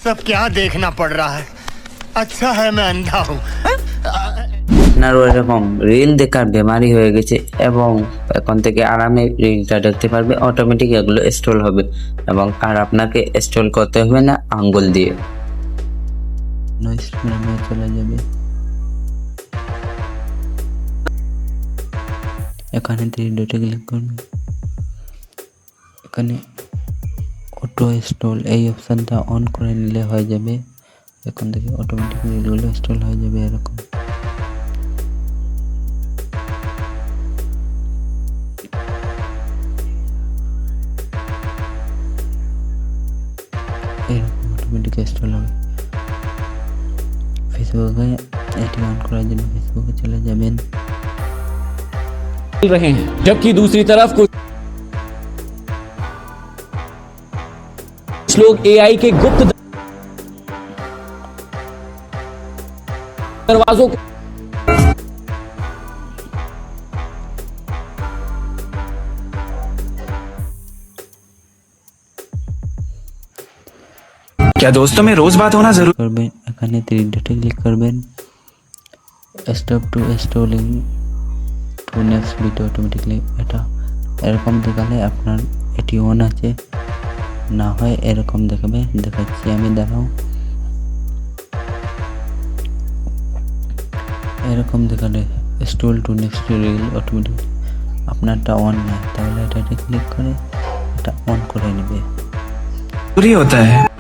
सब क्या देखना पड़ रहा है। अच्छा है मैं अंधा हूँ। আপনারও এরকম রিল দেখার বেমারি হয়ে গেছে এবং এখন থেকে আরামে রিলটা দেখতে পারবে, অটোমেটিক এগুলো স্ক্রল হবে এবং আর আপনাকে স্ক্রল করতে হবে না আঙ্গুল দিয়ে। নয়েজ নামে চলে যাবে, এখানে 3 ডটে ক্লিক করবে, এখানে অটো স্ক্রল এই অপশানটা অন করে নিলে হয়ে যাবে। এখন থেকে অটোমেটিক রিলগুলো স্ক্রল হয়ে যাবে এরকম। এরকম অটোমেটিক স্ক্রল হবে। ফেসবুকে এটি অন করার জন্য ফেসবুকে চলে যাবেন, रहे हैं जबकि दूसरी तरफ कुछ लोग एआई के गुप्त दरवाजों को क्या दोस्तों में रोज बात होना जरूरी করবেন। এখানে 3 ডটে ক্লিক করবেন, stop to scrolling to next video automatically. এটা এরকম দেখালে আপনার এটি অন আছে, না হয় এরকম দেখাবে। দেখাচ্ছি আমি, দাঁড়াও। এরকম দেখালে scroll to next reel automatic. আপনারটা অন না, তাহলে এটাতে ক্লিক করে এটা অন করে নেবে। होता है।